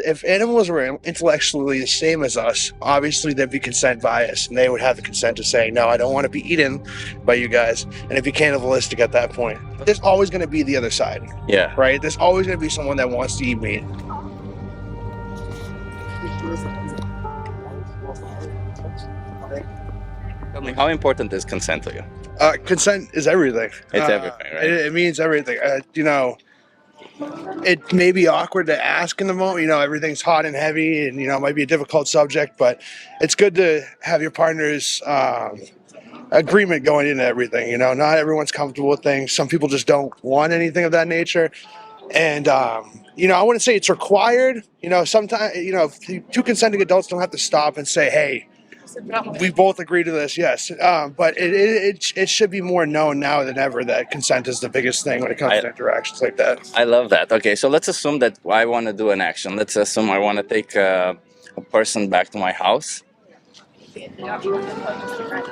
if animals were intellectually the same as us, obviously there'd be consent bias, and they would have the consent to say, no, I don't want to be eaten by you guys, and it'd be cannibalistic at that point. There's always going to be the other side, Yeah. right? There's always going to be someone that wants to eat meat. Tell me, how important is consent to you? Consent is everything. It's everything, right? It means everything. It may be awkward to ask in the moment. Everything's hot and heavy, and it might be a difficult subject. But it's good to have your partner's agreement going into everything. Not everyone's comfortable with things. Some people just don't want anything of that nature. And I wouldn't say it's required. Sometimes two consenting adults don't have to stop and say, "Hey, we both agree to this." Yes, but it should be more known now than ever that consent is the biggest thing when it comes to interactions like that. I love that. Okay, so let's assume that I want to do an action. Let's assume I want to take a person back to my house.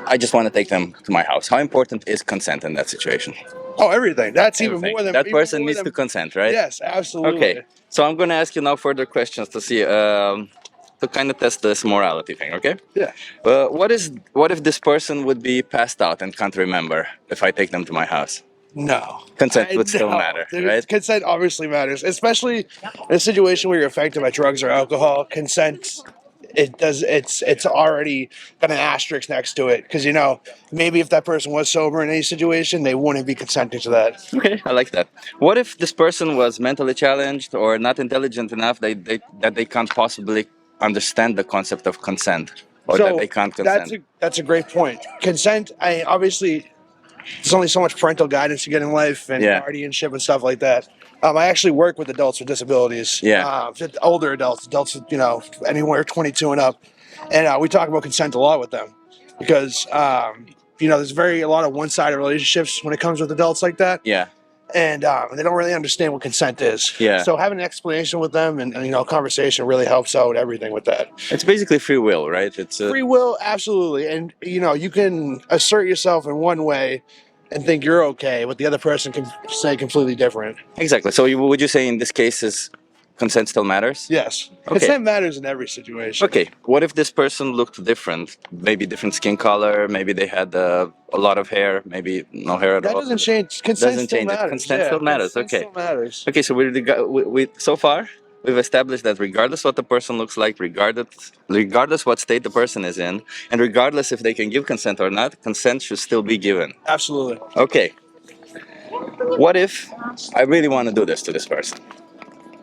I just want to take them to my house. How important is consent in that situation? Oh, everything. That's even more than that person needs to consent, right? Yes, absolutely. Okay, so I'm going to ask you now further questions to see. To kind of test this morality thing, okay? Yeah. What if this person would be passed out and can't remember if I take them to my house? No. Consent would still matter, right? Consent obviously matters, especially in a situation where you're affected by drugs or alcohol. Consent, it's already got an asterisk next to it because maybe if that person was sober in any situation, they wouldn't be consenting to that. Okay, I like that. What if this person was mentally challenged or not intelligent enough that they can't possibly understand the concept of consent, or that they can't consent? That's a great point. Consent, obviously, there's only so much parental guidance you get in life and guardianship and stuff like that. I actually work with adults with disabilities. Older adults anywhere 22 and up, and we talk about consent a lot with them because there's a lot of one-sided relationships when it comes with adults like that. Yeah. And they don't really understand what consent is. Yeah. So having an explanation with them and conversation really helps out everything with that. It's basically free will, right? It's free will, absolutely. And you can assert yourself in one way and think you're okay, but the other person can say completely different. Exactly. So would you say in this case consent still matters? Yes. Okay. Consent matters in every situation. Okay. What if this person looked different? Maybe different skin color. Maybe they had a lot of hair. Maybe no hair at all. That doesn't change. Consent still matters. Consent still matters. Okay. Still matters. Okay. So we so far we've established that regardless what the person looks like, regardless what state the person is in, and regardless if they can give consent or not, consent should still be given. Absolutely. Okay. What if I really want to do this to this person?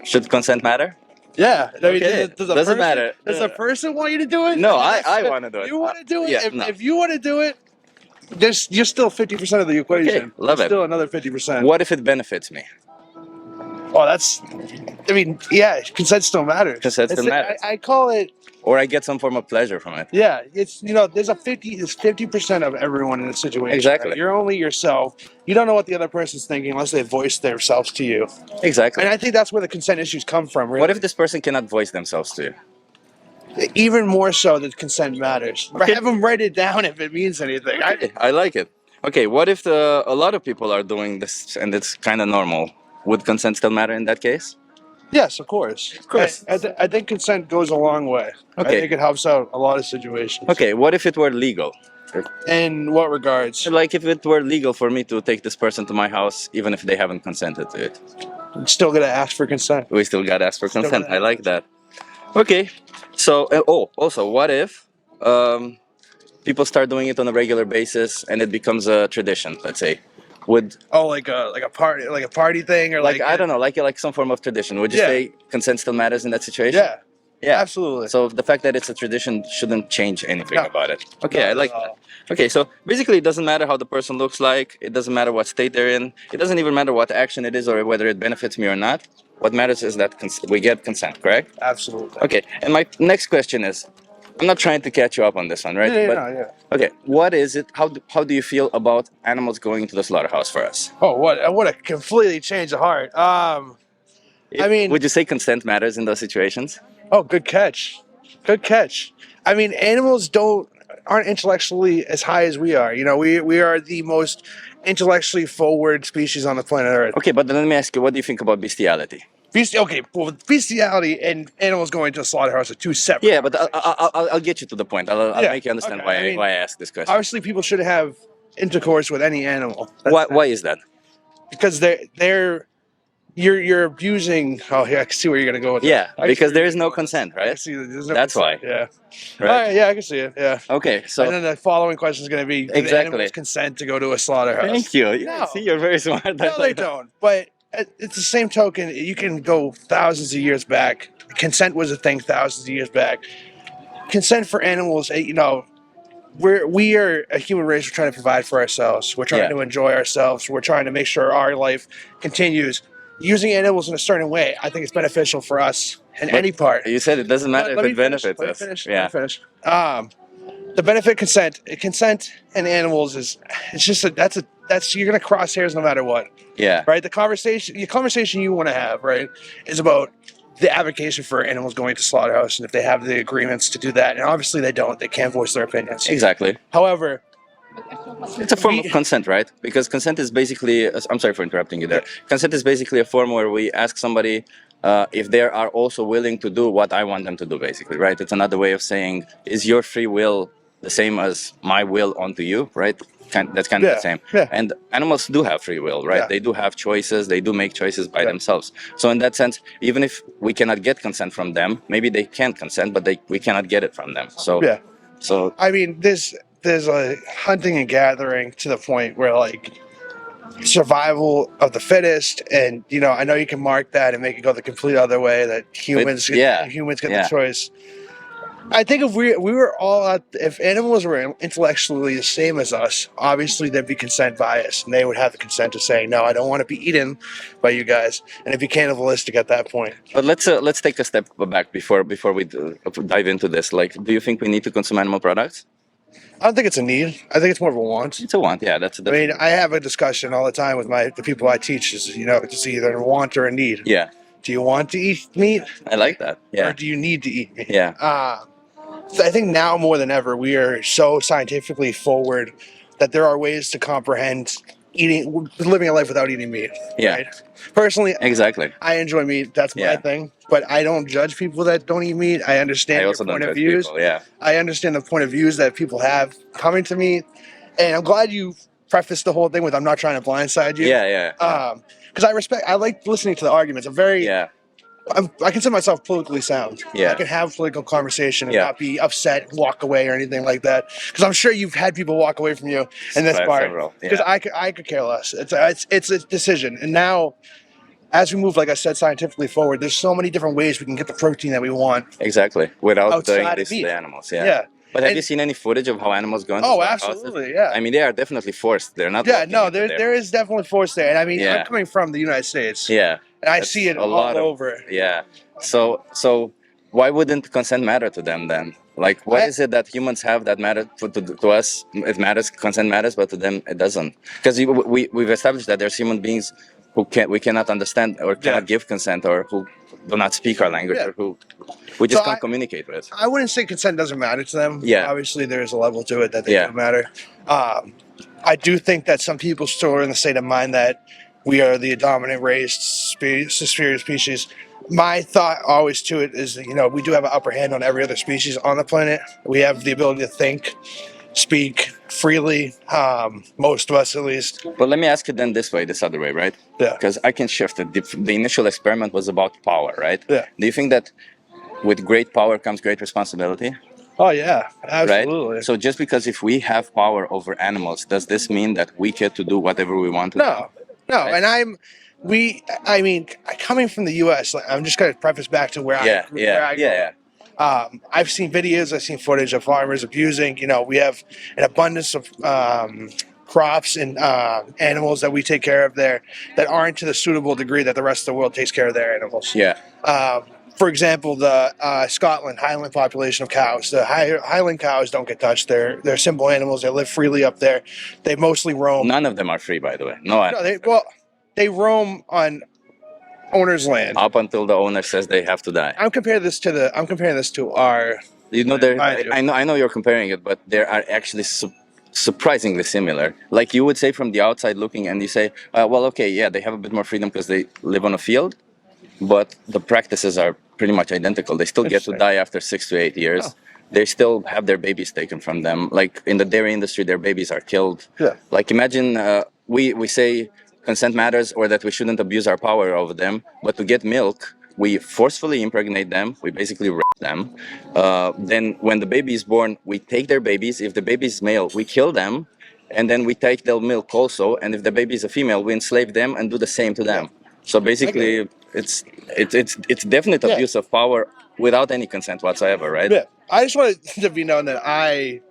Should consent matter? Yeah. Okay. Doesn't matter. Does the person want you to do it? No, I want to do it. You want to do it? Yeah, if you want to do it, you're still 50% of the equation. Okay, love it. Still another 50%. What if it benefits me? Oh, consent still matters. Consent still matters. I call it. Or I get some form of pleasure from it. Yeah, there's 50% of everyone in a situation. Exactly. Right? You're only yourself. You don't know what the other person's thinking unless they voice themselves to you. Exactly. And I think that's where the consent issues come from. Really. What if this person cannot voice themselves to you? Even more so that consent matters. Okay. Have them write it down if it means anything. Okay. I like it. Okay, what if a lot of people are doing this and it's kind of normal? Would consent still matter in that case? Yes, of course. Of course. I think consent goes a long way. Okay. I think it helps out a lot of situations. Okay, what if it were legal? In what regards? Like if it were legal for me to take this person to my house, even if they haven't consented to it. I'm still going to ask for consent. We still got to ask for consent. I like that. Okay, so, also, what if people start doing it on a regular basis and it becomes a tradition, let's say? Like a party thing, or I don't know, like some form of tradition. Would you say consent still matters in that situation? Yeah, absolutely. So the fact that it's a tradition shouldn't change anything about it. Okay, I like that. Okay, so basically it doesn't matter how the person looks like. It doesn't matter what state they're in. It doesn't even matter what action it is or whether it benefits me or not. What matters is that we get consent, correct? Absolutely. Okay, and my next question is, I'm not trying to catch you up on this one, right? Yeah. Okay, what is it? How do you feel about animals going to the slaughterhouse for us? Oh, what a completely change of heart. Would you say consent matters in those situations? Oh, good catch. Good catch. I mean, animals aren't intellectually as high as we are. We are the most intellectually forward species on the planet Earth. Okay, but then let me ask you, what do you think about bestiality? Okay, well, bestiality and animals going to a slaughterhouse are two separate. Yeah, but conversations. I'll get you to the point. I'll Yeah, make you understand okay. I mean, why I asked this question. obviously, people should have intercourse with any animal. Why is that? Because you're abusing. Oh, yeah, I can see where you're gonna go with Yeah, that. because there is no consent, I right? see that there's no That's consent. why. Yeah. Right. All right. Yeah, I can see it. Yeah. Okay, And so then the following question is going to be: do the exactly. animals consent to go to a slaughterhouse? Thank you. Yeah, No. see, you're very smart. No, they don't. But it's the same token. You can go thousands of years back. Consent was a thing thousands of years back. Consent for animals, we are a human race. We're trying to provide for ourselves. We're trying Yeah. to enjoy ourselves. We're trying to make sure our life continues. Using animals in a certain way, I think it's beneficial for us in any part. You said it doesn't matter Let if me it finish, benefits let me us. finish, Yeah. let me finish. The benefit consent in animals is it's just that's you're gonna cross hairs no matter what, Yeah. right? The conversation you want to have, right, is about the advocacy for animals going to slaughterhouse and if they have the agreements to do that. And obviously they don't. They can't voice their opinions. Exactly. However, It's a form of consent, right? Because consent is basically, I'm sorry for interrupting you there. Consent is basically a form where we ask somebody if they are also willing to do what I want them to do, basically, right? It's another way of saying, is your free will the same as my will onto you, right? That's kind of the same. Yeah. And animals do have free will, right? Yeah. They do have choices. They do make choices by themselves. So in that sense, even if we cannot get consent from them, maybe they can't consent, but we cannot get it from them. So yeah. So I mean, there's a hunting and gathering to the point where like survival of the fittest, and I know you can mark that and make it go the complete other way that humans get the choice. I think if we were all if animals were intellectually the same as us, obviously there'd be consent bias, and they would have the consent to say, no, I don't want to be eaten by you guys, and it'd be cannibalistic at that point. But let's take a step back before we dive into this. Like, do you think we need to consume animal products? I don't think it's a need. I think it's more of a want. It's a want, yeah. I mean, I have a discussion all the time with the people I teach. Is it's either a want or a need. Yeah. Do you want to eat meat? I like that. Yeah. Or do you need to eat meat? Yeah. I think now more than ever we are so scientifically forward that there are ways to comprehend living a life without eating meat. Yeah. Right? Personally, exactly. I enjoy meat. That's my thing. But I don't judge people that don't eat meat. I understand your point of views. People, yeah. I understand the point of views that people have coming to me, and I'm glad you prefaced the whole thing with "I'm not trying to blindside you." Yeah. Because I like listening to the arguments. I consider myself politically sound. Yeah. I can have political conversation and not be upset, walk away, or anything like that. Because I'm sure you've had people walk away from you in this part. Because I could care less. It's a decision. And now, as we move, like I said, scientifically forward, there's so many different ways we can get the protein that we want. Exactly. Without doing outside this of to meat. the animals. Yeah. But have you seen any footage of how animals go into slaughterhouses? Absolutely, yeah. I mean, they are definitely forced. They're not. Yeah, no, there is definitely force there. And I mean, I'm coming from the United States. Yeah. And I see it all over. Yeah. So why wouldn't consent matter to them then? Like, what is it that humans have that matters to us? It matters, consent matters, but to them it doesn't. Because we've established that there's human beings we cannot understand or cannot give consent, or who do not speak our language, or who we just can't communicate with. I wouldn't say consent doesn't matter to them. Yeah. Obviously, there is a level to it that they do matter. I do think that some people still are in the state of mind that we are the dominant race, superior species. My thought always to it is that, we do have an upper hand on every other species on the planet. We have the ability to think, speak freely, most of us at least. But let me ask it then this other way, right? Yeah. Because I can shift it. The initial experiment was about power, right? Yeah. Do you think that with great power comes great responsibility? Oh, yeah, absolutely. Right? So just because if we have power over animals, does this mean that we get to do whatever we want to do? No, right? And coming from the U.S., I'm just going to preface back to where I grew up. I've seen videos, I've seen footage of farmers abusing. We have an abundance of crops and animals that we take care of there that aren't to the suitable degree that the rest of the world takes care of their animals. Yeah. For example, the Scotland Highland population of cows. The Highland cows don't get touched. They're simple animals. They live freely up there. They mostly roam. None of them are free, by the way. No. They roam on owner's land up until the owner says they have to die. I'm comparing this to our. I know you're comparing it, but they are actually surprisingly similar. Like you would say from the outside looking, and you say, well, okay, yeah, they have a bit more freedom because they live on a field. but the practices are pretty much identical. They still get to die after 6 to 8 years. Oh. They still have their babies taken from them. Like in the dairy industry, their babies are killed. Yeah. Like imagine we say consent matters or that we shouldn't abuse our power over them, but to get milk, we forcefully impregnate them. We basically rape them. Then when the baby is born, we take their babies. If the baby is male, we kill them. And then we take their milk also. And if the baby is a female, we enslave them and do the same to them. So basically, it's definite Yeah. abuse of power without any consent whatsoever, right? Yeah. I just wanted to be known that I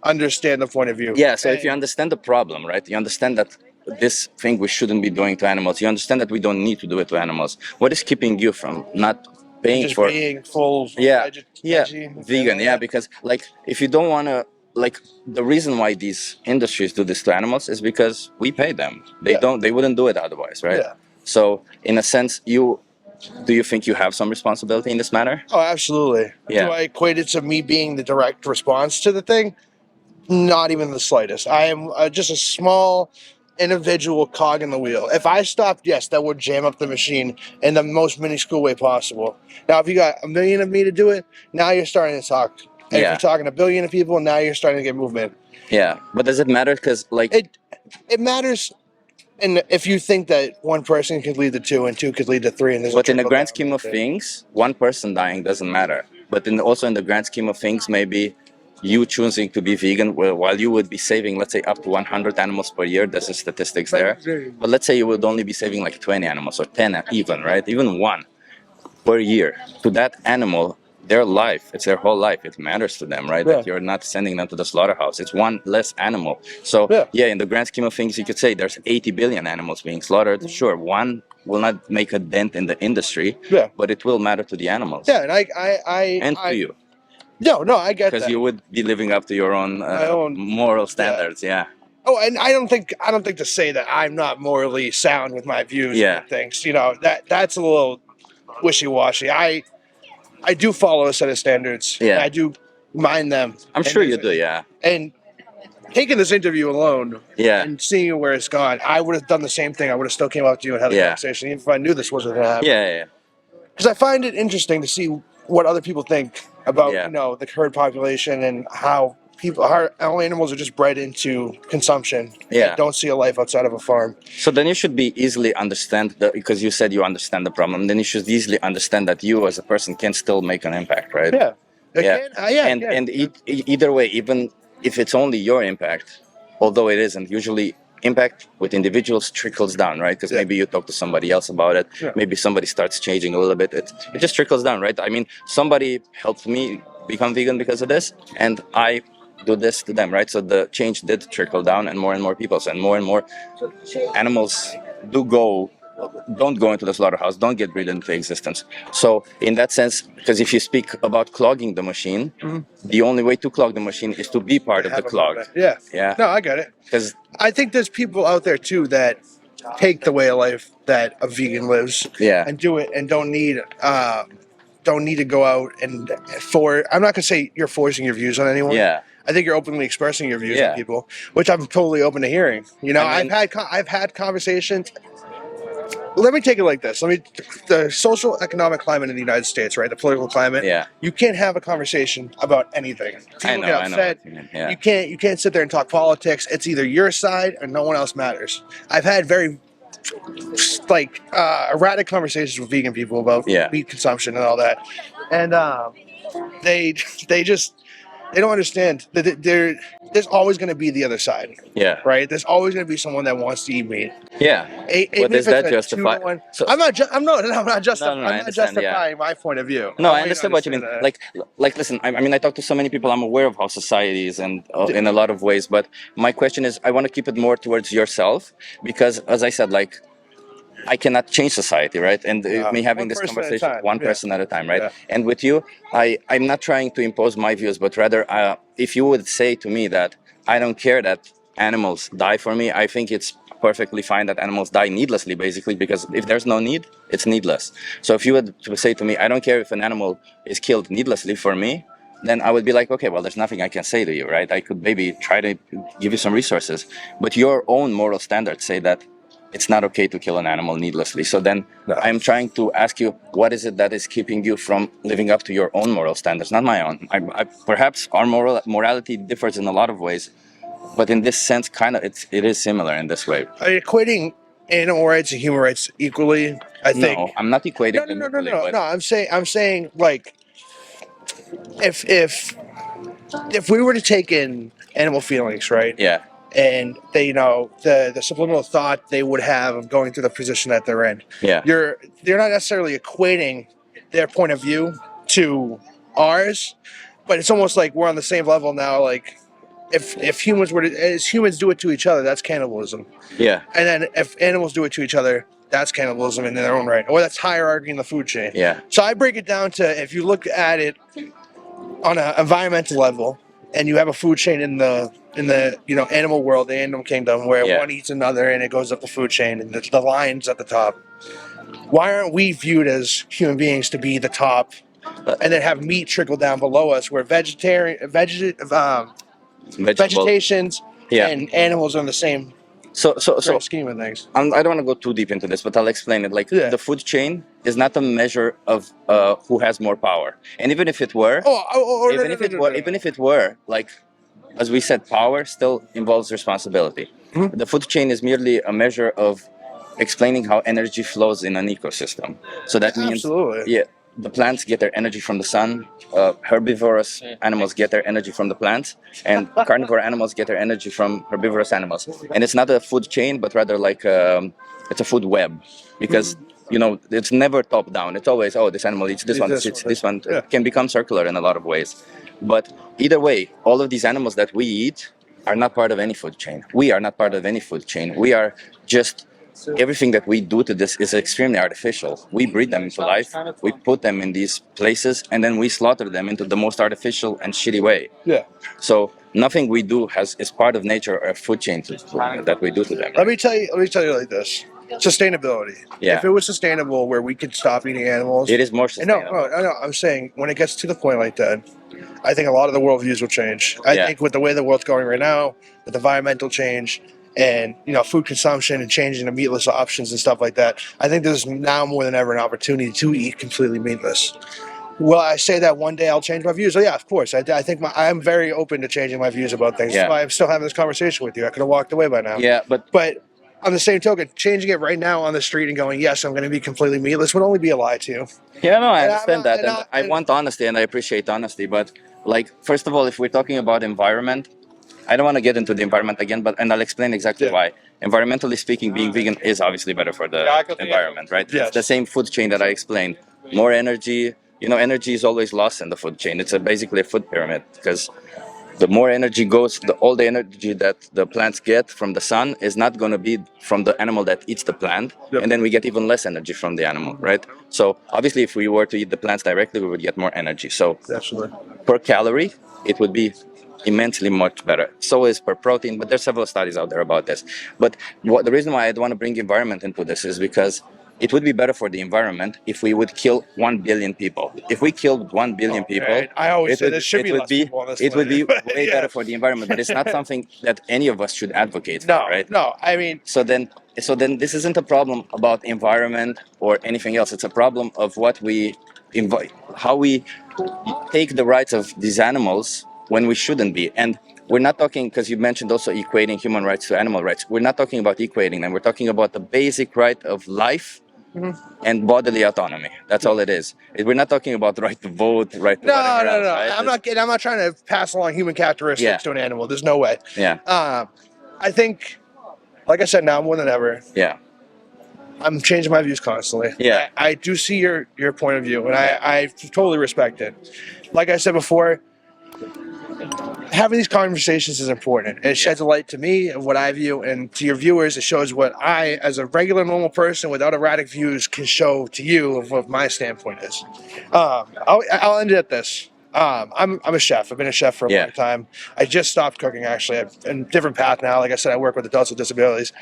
understand the point of view. Yeah. So if you understand the problem, right, you understand that this thing we shouldn't be doing to animals. You understand that we don't need to do it to animals. What is keeping you from not paying just for? being full Vegan. Yeah, because like if you don't want to. Like the reason why these industries do this to animals is because we pay them. They don't. They wouldn't do it otherwise, right? Yeah. So in a sense, do you think you have some responsibility in this matter? Oh, absolutely. Yeah. Do I equate it to me being the direct response to the thing? Not even the slightest. I am just a small individual cog in the wheel. If I stopped, yes, that would jam up the machine in the most minuscule way possible. Now, if you got a million of me to do it, now you're starting to talk. And if Yeah. you're talking a billion of people, now you're starting to get movement. Yeah, but does it matter? Because like It matters. And if you think that one person could lead to two and two could lead to three, and there's but in the trickle grand down scheme of thing. things, one person dying doesn't matter. But also in the grand scheme of things, maybe you choosing to be vegan, while you would be saving, let's say, up to 100 animals per year. There's the statistics there. But let's say you would only be saving like 20 animals or 10 even, right? Even one per year. To that animal, their life, it's their whole life. It matters to them, right? Yeah. That you're not sending them to the slaughterhouse. It's one less animal. So yeah, in the grand scheme of things, you could say there's 80 billion animals being slaughtered. Sure, one will not make a dent in the industry, but it will matter to the animals. Yeah, and to you. No, I get that. Because you would be living up to your own, moral standards. Yeah. Oh, and I don't think to say that I'm not morally sound with my views and things. You know, that's a little wishy-washy. I do follow a set of standards. Yeah. I do mind them. I'm sure you do, yeah. And taking this interview alone, and seeing where it's gone, I would have done the same thing. I would have still came up to you and had a conversation, even if I knew this wasn't going to happen. Yeah. Because I find it interesting to see what other people think about the herd population and how all animals are just bred into consumption. Yeah. Don't see a life outside of a farm. So then you should be easily understand because you said you understand the problem. Then you should easily understand that you as a person can still make an impact, right? Yeah. And either way, even if it's only your impact, although it isn't, usually impact with individuals trickles down, right? Because maybe you talk to somebody else about it. Maybe somebody starts changing a little bit. It just trickles down, right? I mean, somebody helped me become vegan because of this, and I do this to them, right? So the change did trickle down, and more people, and more animals don't go into the slaughterhouse, don't get breed into existence. So in that sense, because if you speak about clogging the machine, the only way to clog the machine is to be part of the clog. Yeah. No, I get it. Because I think there's people out there too that take the way of life that a vegan lives, and do it, and don't need to go out and I'm not gonna say you're forcing your views on anyone. Yeah. I think you're openly expressing your views on people, which I'm totally open to hearing. You know, I mean, I've had conversations. Let me take it like this. The social economic climate in the United States, right? The political climate. Yeah. You can't have a conversation about anything. People get upset. Yeah. You can't sit there and talk politics. It's either your side or no one else matters. I've had very erratic conversations with vegan people about meat consumption and all that, and they don't understand that there's always going to be the other side. Yeah. Right. There's always going to be someone that wants to eat meat. Yeah. What does that justify? So, I'm not justifying my point of view. No, I understand what you mean. Like, listen. I mean, I talk to so many people. I'm aware of how society is, and in a lot of ways. But my question is, I want to keep it more towards yourself, because, as I said, like, I cannot change society, right? And me having this conversation, one person at a time, right? And with you, I'm not trying to impose my views, but rather, if you would say to me that I don't care that animals die for me, I think it's perfectly fine that animals die needlessly, basically, because if there's no need, it's needless. So if you would say to me, I don't care if an animal is killed needlessly for me, then I would be like, okay, well, there's nothing I can say to you, right? I could maybe try to give you some resources, but your own moral standards say that it's not okay to kill an animal needlessly. So then I'm trying to ask you, what is it that is keeping you from living up to your own moral standards, not my own? Perhaps our morality differs in a lot of ways, but in this sense, kind of, it is similar in this way. Are you equating animal rights and human rights equally? I think. No, I'm not equating them No. equally, but No. I'm saying like if we were to take in animal feelings, right? yeah, And they, the subliminal thought they would have of going through the position that they're in. yeah, You're not necessarily equating their point of view to ours, but it's almost like we're on the same level now. Like if humans were to, as humans do it to each other, that's cannibalism. yeah, And then if animals do it to each other, that's cannibalism in their own right, or that's hierarchy in the food chain. yeah, So I break it down to, if you look at it on an environmental level, and you have a food chain in the animal world, the animal kingdom, where Yeah. one eats another and it goes up the food chain, and the line's at the top. Why aren't we viewed as human beings to be the top, and then have meat trickle down below us, where vegetations Yeah. and animals are in the same So grand scheme of things? I don't want to go too deep into this, but I'll explain it. Like the food chain is not a measure of who has more power, and even if it were, even if it were, like as we said, power still involves responsibility. Mm-hmm. The food chain is merely a measure of explaining how energy flows in an ecosystem. So that means, Absolutely. yeah, the plants get their energy from the sun. Herbivorous animals get their energy from the plants, and carnivore animals get their energy from herbivorous animals. And it's not a food chain, but rather like it's a food web, because it's never top down. It's always, oh, this animal eats this one, this one. Yeah. It can become circular in a lot of ways. But either way, all of these animals that we eat are not part of any food chain. We are not part of any food chain. We are just, everything that we do to this is extremely artificial. We breed them into life, we put them in these places, and then we slaughter them into the most artificial and shitty way. Yeah. So nothing we do is part of nature or a food chain that we do to them. Let me tell you like this. Sustainability. Yeah. If it was sustainable, where we could stop eating animals, It is more sustainable. No. I'm saying when it gets to the point like that, I think a lot of the worldviews will change. I think with the way the world's going right now, with environmental change and food consumption and changing to meatless options and stuff like that, I think there's now more than ever an opportunity to eat completely meatless. Will I say that one day I'll change my views? Oh, yeah, of course. I think I'm very open to changing my views about things. Yeah. That's why I'm still having this conversation with you. I could have walked away by now. Yeah, But on the same token, changing it right now on the street and going, yes, I'm going to be completely meatless, would only be a lie to you. Yeah, no, I And understand that. And I want honesty, and I appreciate honesty. But, like, first of all, if we're talking about environment, I don't want to get into the environment again, and I'll explain exactly why. Environmentally speaking, being vegan is obviously better for the environment, right? Yes. It's the same food chain that I explained. More energy, energy is always lost in the food chain. It's basically a food pyramid, because the more energy goes, all the energy that the plants get from the sun is not going to be from the animal that eats the plant. Yep. And then we get even less energy from the animal, right? So obviously, if we were to eat the plants directly, we would get more energy. So Absolutely. per calorie, it would be immensely much better. So is per protein, but there's several studies out there about this. But the reason why I'd want to bring environment into this is because it would be better for the environment if we would kill 1 billion people. If we killed 1 billion people, I always say there should be less people on this it would be planet. way better for the environment. But it's not something that any of us should advocate for, right? No. I mean, So then this isn't a problem about environment or anything else. It's a problem of what we invite, how we take the rights of these animals when we shouldn't be. And we're not talking, because you mentioned also equating human rights to animal rights. We're not talking about equating them. We're talking about the basic right of life and bodily autonomy. That's all it is. We're not talking about the right to vote, right to whatever else, right? I'm not trying to pass along human characteristics to an animal. There's no way. Yeah. I think, like I said, now more than ever, Yeah. I'm changing my views constantly. Yeah. I do see your point of view, and I totally respect it. Like I said before, having these conversations is important. It sheds a light to me of what I view, and to your viewers, it shows what I, as a regular, normal person without erratic views, can show to you of what my standpoint is. I'll end it at this. I'm a chef. I've been a chef for a long time. I just stopped cooking, actually. I'm in a different path now. Like I said, I work with adults with disabilities.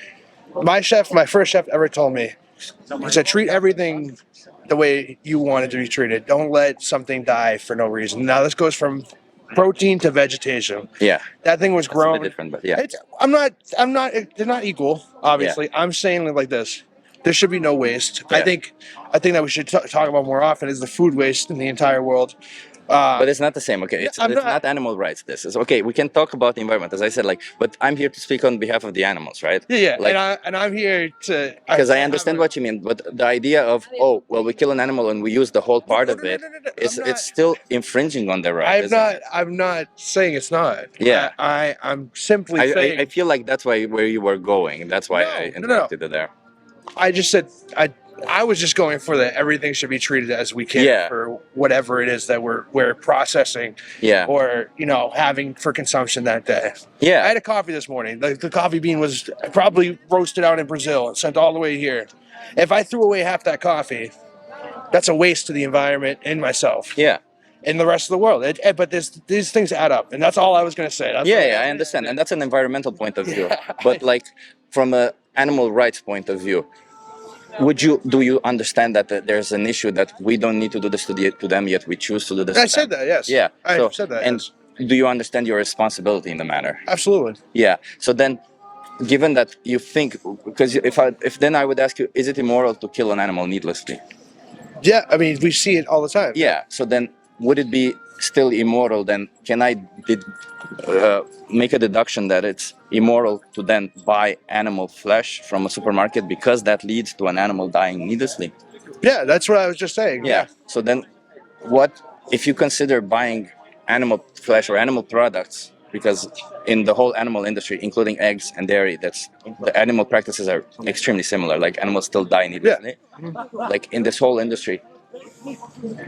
My first chef ever told me, he said, treat everything the way you want it to be treated. Don't let something die for no reason. Now, this goes from protein to vegetation. Yeah, That thing was it's a bit grown. different, but yeah. They're not equal, obviously. I'm saying it like this. There should be no waste. Yeah. I think that we should talk about more often is the food waste in the entire world. But it's not the same. Okay, I'm it's not- not animal rights. This is okay. We can talk about the environment, as I said. Like, but I'm here to speak on behalf of the animals, right? Yeah, Like, and I'm here to because I understand what you mean, but the idea of we kill an animal and we use the whole part of it, no, it's still infringing on their right. I'm not saying it's not. Yeah. I'm simply saying I feel like that's where you were going. That's why I interrupted it there. I just said I was just going for that everything should be treated as we can for whatever it is that we're processing or having for consumption that day. Yeah. I had a coffee this morning. The coffee bean was probably roasted out in Brazil and sent all the way here. If I threw away half that coffee, that's a waste to the environment and myself. Yeah. And the rest of the world. But these things add up, and that's all I was going to say. I understand, and that's an environmental point of view. But like from an animal rights point of view, do you understand that there's an issue that we don't need to do this to them, yet we choose to do this? I said that, yes. Yeah, I said that. And do you understand your responsibility in the matter? Absolutely. Yeah. So then, given that you think, because if then I would ask you, is it immoral to kill an animal needlessly? Yeah, I mean we see it all the time. Yeah. So then, would it be still immoral? Then can I make a deduction that it's immoral to then buy animal flesh from a supermarket because that leads to an animal dying needlessly? Yeah, that's what I was just saying. Yeah. So then, what if you consider buying animal flesh or animal products? Because in the whole animal industry, including eggs and dairy, the animal practices are extremely similar. Like animals still die needlessly. Yeah. Like in this whole industry,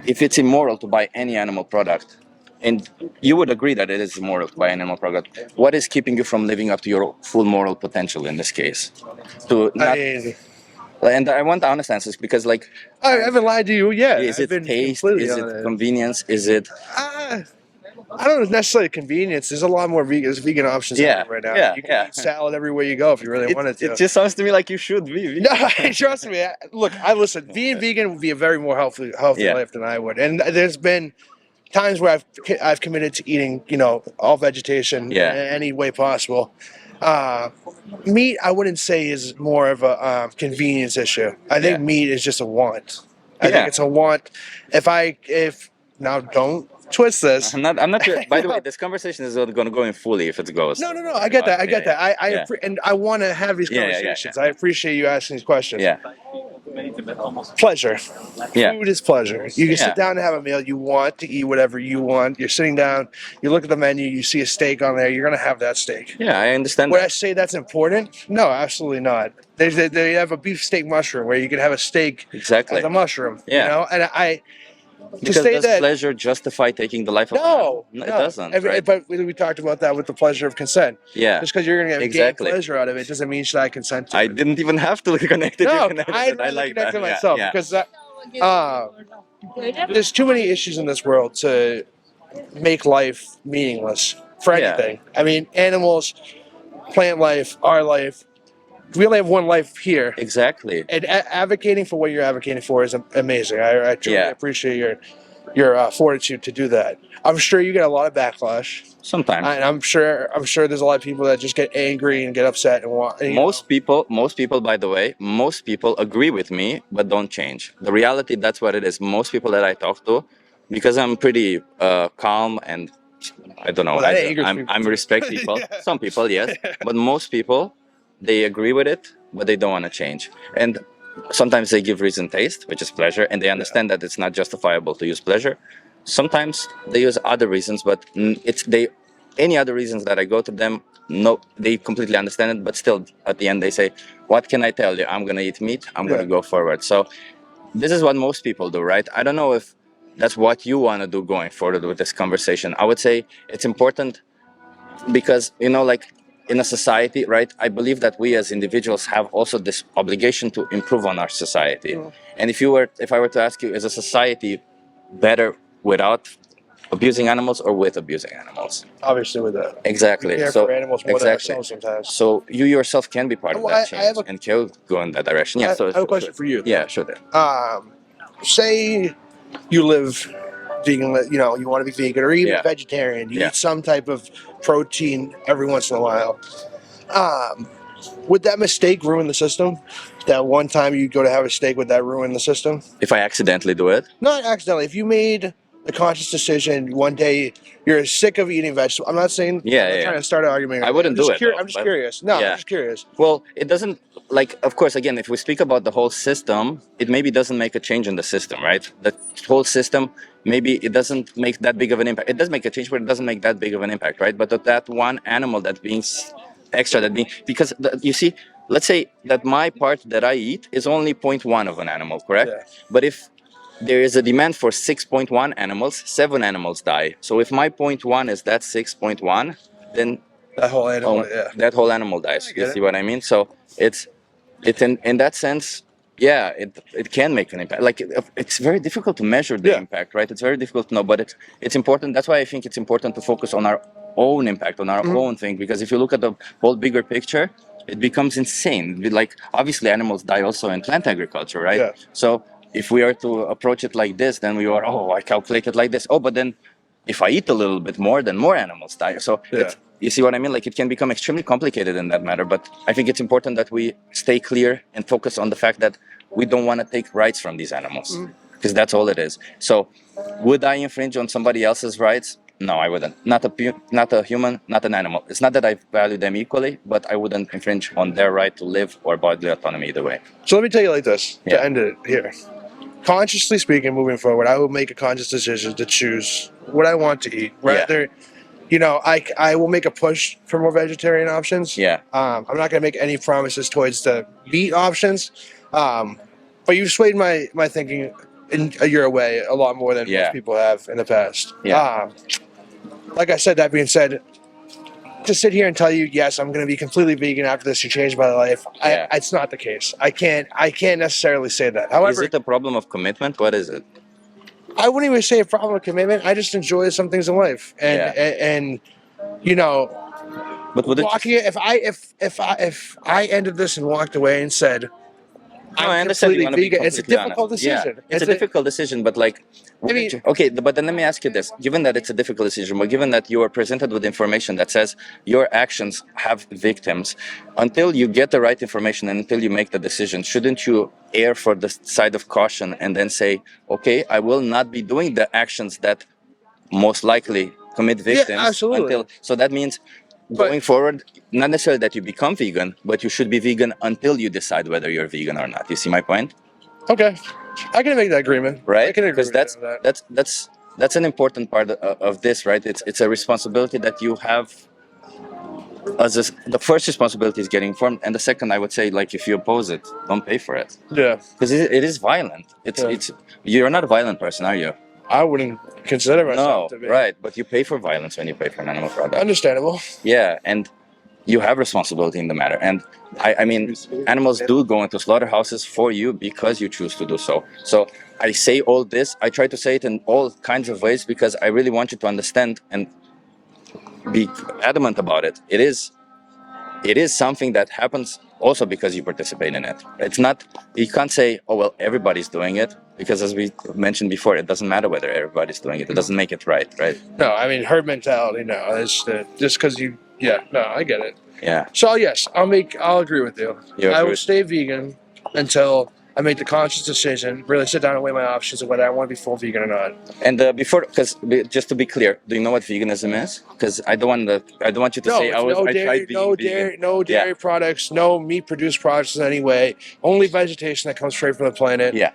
if it's immoral to buy any animal product, and you would agree that it is immoral to buy an animal product, what is keeping you from living up to your full moral potential in this case? And I want honest answers because, like, I haven't lied to you yet. Is it taste? Is it convenience? Is it? I don't know necessarily convenience. There's a lot more vegan options right now. You can eat salad everywhere you go if you really wanted to. It just sounds to me like you should be vegan. No, trust me. Look, being vegan would be a very more healthy life than I would. And there's been times where I've committed to eating, all vegetation in any way possible. Meat, I wouldn't say is more of a convenience issue. I think meat is just a want. I think it's a want. Now don't twist this. I'm not. By the way, this conversation is going to go in fully if it goes. No. I get that. I get that. And I want to have these conversations. I appreciate you asking these questions. Yeah. Pleasure. Yeah. Food is pleasure. You can sit down and have a meal. You want to eat whatever you want. You're sitting down. You look at the menu. You see a steak on there. You're going to have that steak. Yeah, I understand. Would I say that's important? No, absolutely not. They have a beef steak mushroom where you can have a steak as a mushroom. Yeah. And because does pleasure justify taking the life of no, it doesn't. Right? But we talked about that with the pleasure of consent. Yeah. Just because you're going to gain pleasure out of it doesn't mean should I consent to it. I didn't even have to connect it. No, I like that. Myself because there's too many issues in this world to make life meaningless for anything. I mean, animals, plant life, our life. We only have one life here. Exactly. And advocating for what you're advocating for is amazing. I truly appreciate your fortitude to do that. I'm sure you get a lot of backlash. Sometimes. And I'm sure there's a lot of people that just get angry and get upset and want. Most people, by the way, most people agree with me, but don't change. The reality, that's what it is. Most people that I talk to, because I'm pretty calm and I don't know, I'm respect people. Some people, yes, but most people, they agree with it, but they don't want to change. And sometimes they give reason taste, which is pleasure, and they understand that it's not justifiable to use pleasure. Sometimes they use other reasons, but any other reasons that I go to them, no, they completely understand it, but still at the end they say, what can I tell you? I'm going to eat meat, I'm going to go forward. So this is what most people do, right? I don't know if that's what you want to do going forward with this conversation. I would say it's important because, like, in a society, right, I believe that we as individuals have also this obligation to improve on our society. And if I were to ask you, is a society better without abusing animals or with abusing animals? Obviously with that. Exactly. We care for animals more than ourselves sometimes. So you yourself can be part of that change and can go in that direction. Yeah. I have a question for you. Yeah, sure. Say you live vegan, you know, you want to be vegan or even Yeah. vegetarian. You Yeah. eat some type of protein every once in a while. Would that mistake ruin the system? That one time you go to have a steak, would that ruin the system? If I accidentally do it, Not accidentally. If you made a conscious decision one day, you're sick of eating vegetables. I'm not saying. Yeah, I'm not yeah, trying yeah. to start an argument. I wouldn't do it, though, I'm just but- curious. No, Yeah. I'm just curious. well, it doesn't, like, of course, again, if we speak about the whole system, it maybe doesn't make a change in the system, right? The whole system, maybe it doesn't make that big of an impact. It does make a change, but it doesn't make that big of an impact, right? But that one animal that being extra, that being, because you see, let's say that my part that I eat is only 0.1 of an animal, correct? Yeah. But if there is a demand for 6.1 animals, 7 animals die. So if my 0.1 is that 6.1, then That whole animal, yeah. that whole animal dies. I You get see it. what I mean? So it's in that sense, yeah, it can make an impact. Like it's very difficult to measure the Yeah. impact, right? It's very difficult to know, but it's important. That's why I think it's important to focus on our own impact, on our own thing, because if you look at the whole bigger picture, it becomes insane. Like obviously animals die also in plant agriculture, right? Yeah. So if we are to approach it like this, then we are, oh, I calculate it like this. Oh, but then if I eat a little bit more, then more animals die. So Yeah. you see what I mean? Like it can become extremely complicated in that matter. But I think it's important that we stay clear and focus on the fact that we don't want to take rights from these animals, because that's all it is. So would I infringe on somebody else's rights? No, I wouldn't. Not a human, not an animal. It's not that I value them equally, but I wouldn't infringe on their right to live or bodily autonomy either way. So let me tell you like this Yeah. to end it here. Consciously speaking, moving forward, I will make a conscious decision to choose what I want to eat. Rather, you know, I will make a push for more vegetarian options. Yeah. I'm not going to make any promises towards the meat options. But you've swayed my thinking in a year away a lot more than Yeah. most people have in the past. Yeah. Like I said, that being said, to sit here and tell you, yes, I'm going to be completely vegan after this, you changed my life. Yeah. It's not the case. I can't necessarily say that. However, Is it a problem of commitment? What is it? I wouldn't even say a problem of commitment. I just enjoy some things in life, and Yeah. and you know, But would it walking it. If I ended this and walked away and said, No, I I'm understand you completely want to be vegan, it's a completely difficult honest. decision. Yeah, it's a difficult decision, but like, I mean- okay, but then let me ask you this: given that it's a difficult decision, but given that you are presented with information that says your actions have victims, until you get the right information and until you make the decision, shouldn't you err for the side of caution and then say, okay, I will not be doing the actions that most likely commit victims absolutely. until. So that means. But- Going forward, not necessarily that you become vegan, but you should be vegan until you decide whether you're vegan or not. You see my point? Okay, I can make that agreement. I Right? can agree Because with that. that's an important part of this, right? It's a responsibility that you have. The first responsibility is getting informed, and the second, I would say, like if you oppose it, don't pay for it, Yeah, because it is violent. It's you're not a violent person, are you? I wouldn't consider No, myself to be. right? But you pay for violence when you pay for an animal product. Understandable. Yeah, and you have responsibility in the matter. And I mean, animals do go into slaughterhouses for you because you choose to do so. So I say all this, I try to say it in all kinds of ways because I really want you to understand and be adamant about it. It is something that happens also because you participate in it. It's not, you can't say, oh, well, everybody's doing it, because as we mentioned before, it doesn't matter whether everybody's doing it. It doesn't make it right? No, I mean herd mentality. No, it's just because you. Yeah, no, I get it. Yeah. So yes, I'll agree with you. You I agree will with- stay vegan until I make the conscious decision, really sit down and weigh my options of whether I want to be full vegan or not. And just to be clear, do you know what veganism is? Because I don't want you to say I tried being vegan. No dairy products, no meat produced products in any way. Only vegetation that comes straight from the planet. Yeah.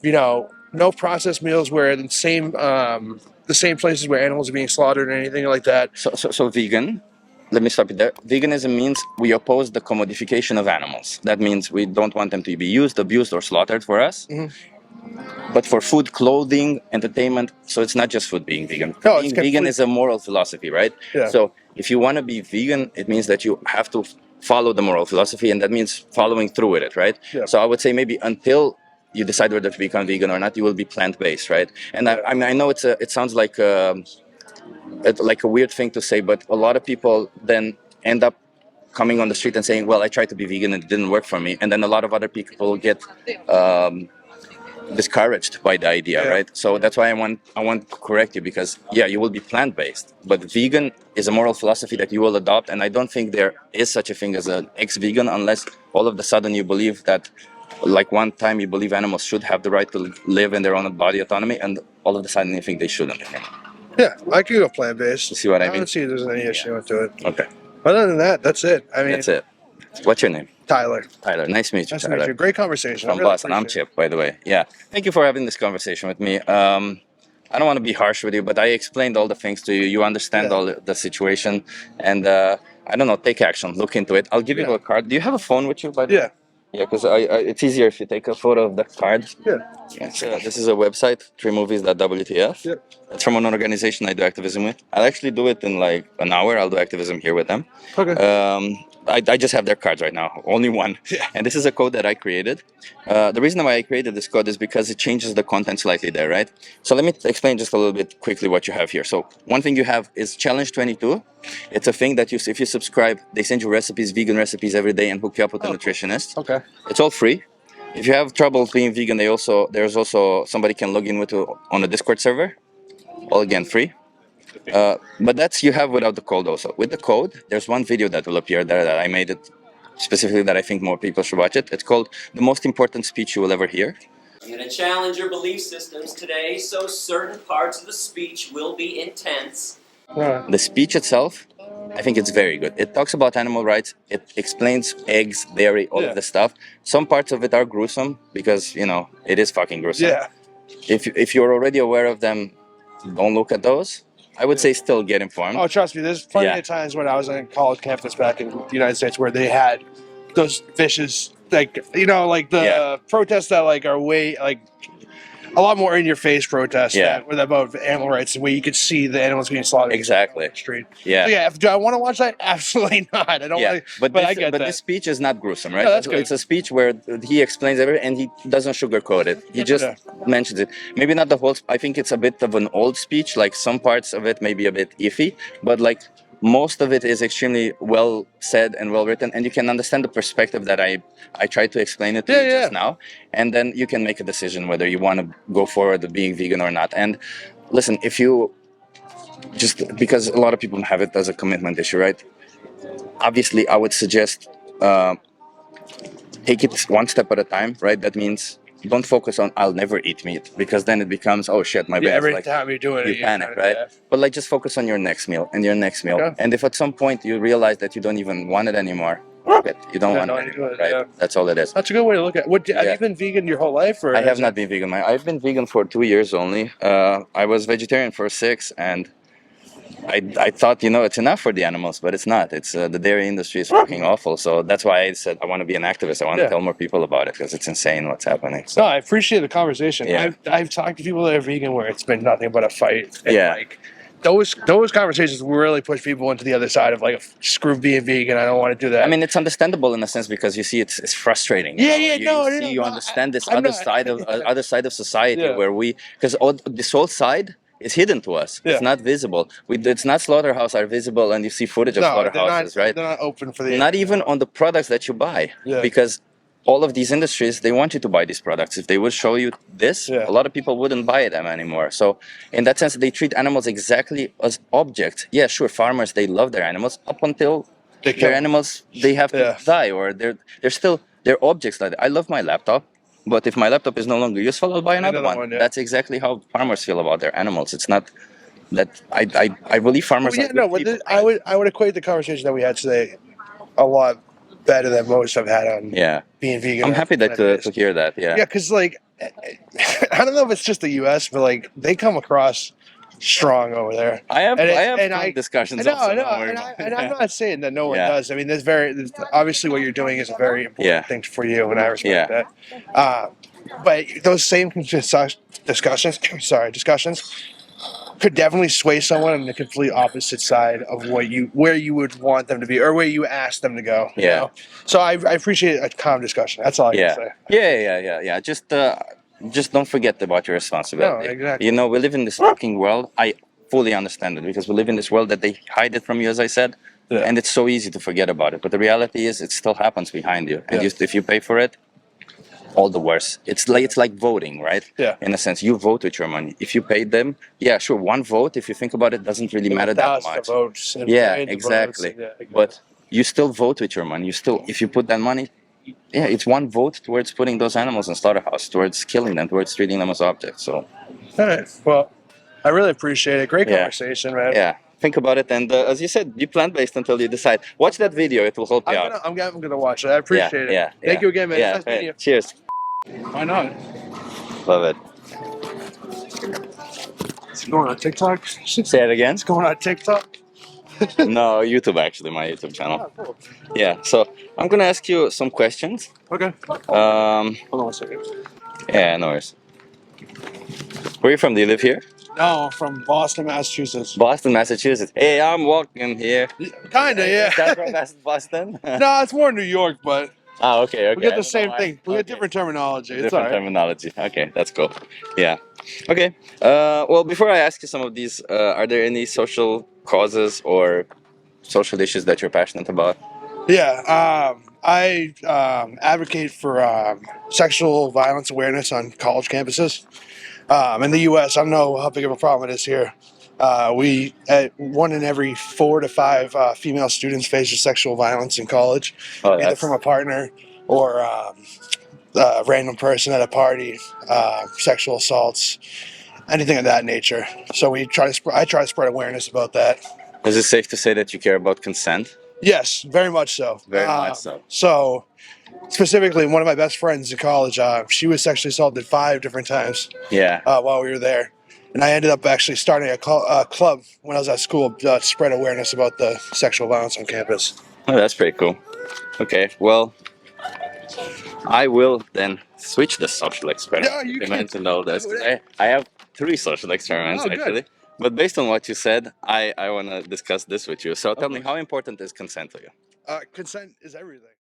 You know, no processed meals where the same places where animals are being slaughtered or anything like that. So vegan. Let me stop you there. Veganism means we oppose the commodification of animals. That means we don't want them to be used, abused, or slaughtered for us. But for food, clothing, entertainment, so it's not just food being vegan. No, Being it's vegan is a moral philosophy, right? Yeah. So if you want to be vegan, it means that you have to follow the moral philosophy, and that means following through with it, right? Yeah. So I would say maybe until you decide whether to become vegan or not, you will be plant-based, right? And I mean, I know it sounds like a weird thing to say, but a lot of people then end up coming on the street and saying, well, I tried to be vegan and it didn't work for me. And then a lot of other people get discouraged by the idea, right? So that's why I want to correct you, because yeah, you will be plant-based, but vegan is a moral philosophy that you will adopt, and I don't think there is such a thing as an ex-vegan unless all of a sudden you believe that, like one time you believe animals should have the right to live in their own body autonomy, and all of a sudden you think they shouldn't. Yeah, I could go plant-based. You see what I mean? don't see there's any issue to it. Okay, Other than that, that's it. I mean, that's it. What's your name? Tyler. Tyler. Nice to meet you, Nice to Tyler. meet you. Great conversation. From Boston. I'm Chip, by the way. Yeah. Thank you for having this conversation with me. I don't want to be harsh with you, but I explained all the things to you. You understand all the situation, and I don't know. Take action. Look into it. I'll give you a card. Do you have a phone with you, by the way? Yeah, because it's easier if you take a photo of the card. Yeah. So this is a website, 3movies.wtf. Yeah. It's from an organization I do activism with. I'll actually do it in like an hour. I'll do activism here with them. Okay. I just have their cards right now, only one. Yeah. And this is a code that I created. The reason why I created this code is because it changes the content slightly there, right? So let me explain just a little bit quickly what you have here. So one thing you have is Challenge 22. It's a thing that if you subscribe, they send you recipes, vegan recipes every day, and hook you up with a nutritionist. Okay. It's all free. If you have trouble being vegan, there's also somebody can log in with you on a Discord server. All again free. But that's you have without the code also. With the code, there's one video that will appear there that I made it specifically that I think more people should watch it. It's called The Most Important Speech You Will Ever Hear. I'm going to challenge your belief systems today, so certain parts of the speech will be intense. The speech itself, I think it's very good. It talks about animal rights. It explains eggs, dairy, all of the stuff. Some parts of it are gruesome because, it is fucking gruesome. Yeah. If you're already aware of them, don't look at those. I would say still get informed. Oh, trust me, there's plenty of times when I was on college campus back in the United States where they had those fishes, like the protests that are way a lot more in your face protests with about animal rights, where you could see the animals being slaughtered exactly on the street. Yeah. So yeah. Do I want to watch that? Absolutely not. I don't. Yeah. But I get that. This speech is not gruesome, right? No, that's good. It's a speech where he explains everything and he doesn't sugarcoat it. He just mentions it. Maybe not the whole. I think it's a bit of an old speech. Like some parts of it may be a bit iffy, but most of it is extremely well said and well written, and you can understand the perspective that I tried to explain it to you just now, and then you can make a decision whether you want to go forward with being vegan or not. And listen, if you because a lot of people have it as a commitment issue, right? Obviously, I would suggest take it one step at a time, right? That means don't focus on I'll never eat meat, because then it becomes, oh shit, my bad. Every time you're doing it, you panic, right? But just focus on your next meal and your next meal. Okay. And if at some point you realize that you don't even want it anymore, you don't want it anymore, right? That's all it is. That's a good way to look at it. Have you been vegan your whole life? Or I have not been vegan. I've been vegan for 2 years only. I was vegetarian for 6, and I thought, it's enough for the animals, but it's not. It's the dairy industry is fucking awful. So that's why I said I want to be an activist. I want to tell more people about it, because it's insane what's happening. So. No, I appreciate the conversation. Yeah. I've talked to people that are vegan where it's been nothing but a fight. And those conversations really push people into the other side of screw being vegan. I don't want to do that. I mean, it's understandable in a sense, because you see it's frustrating. You understand this other side of society where because this whole side is hidden to us. It's not visible. It's not slaughterhouse are visible, and you see footage of slaughterhouses, right? They're not open for the. Not even on the products that you buy, because all of these industries, they want you to buy these products. If they would show you this, a lot of people wouldn't buy them anymore. So in that sense, they treat animals exactly as objects. Yeah, sure, farmers, they love their animals up until their animals, they have to die, or they're objects. I love my laptop, but if my laptop is no longer useful, I'll buy another one. That's exactly how farmers feel about their animals. It's not that I believe farmers. I would equate the conversation that we had today a lot better than most I've had on being vegan. I'm happy to hear that. Yeah, because I don't know if it's just the U.S., but they come across strong over there. I have discussions. And I'm not saying that no one does. I mean, there's obviously what you're doing is a very important thing for you, and I respect that. But those same discussions could definitely sway someone on the complete opposite side of where you would want them to be, or where you ask them to go. You know? So I appreciate a calm discussion. That's all I can say. Yeah. Just don't forget about your responsibility. No, exactly. We live in this fucking world. I fully understand it, because we live in this world that they hide it from you, as I said, and it's so easy to forget about it. But the reality is, it still happens behind you, and if you pay for it, all the worse. It's like voting, right? Yeah. In a sense, you vote with your money. If you paid them, yeah, sure, one vote, if you think about it, doesn't really matter that Thousands of much. votes and Yeah, paid the votes, exactly. and yeah, But you still vote with your money. You still, if you put that money, yeah, it's one vote towards putting those animals in slaughterhouse, towards killing them, towards treating them as objects. So all right. Well, I really appreciate it. Great Yeah. conversation, man. yeah, think about it, and as you said, be plant-based until you decide. Watch that video; it will help you out. I'm gonna watch it. I appreciate it. Yeah, Thank you again, man. Yeah, Nice meeting you. cheers. Why not? Love it. It's going on TikTok. Say it again. It's going on TikTok. No, YouTube actually, my YouTube channel. Oh, cool. Yeah, so I'm gonna ask you some questions. Okay. Um, Hold on one second. yeah, no worries. Where are you from? Do you live here? No, from Boston, Massachusetts. Boston, Massachusetts. Hey, I'm walking here. Kinda, yeah. Is that from Boston? No, it's more New York, but Ah, okay. we get I the don't know same why. thing. We get Okay. different terminology. It's Different all right. terminology. Okay, that's cool. Yeah. Okay. Well, before I ask you some of these, are there any social causes or social issues that you're passionate about? Yeah, I advocate for sexual violence awareness on college campuses. In the U.S., I don't know how big of a problem it is here. One in every 4 to 5 female students faces sexual violence in college, Oh, either that's from a partner or a random person at a party, sexual assaults, anything of that nature. So I try to spread awareness about that. Is it safe to say that you care about consent? Yes, very much so. Very much so. So, specifically, one of my best friends in college, she was sexually assaulted 5 different times Yeah. while we were there. And I ended up actually starting a club when I was at school to spread awareness about the sexual violence on campus. Oh, that's pretty cool. Okay, well, I will then switch the social experiment. Yeah, you can. mentioned all this. 'Cause I have 3 social experiments Oh, good. actually. But based on what you said, I want to discuss this with you. So tell me, how important is consent to you? Consent is everything.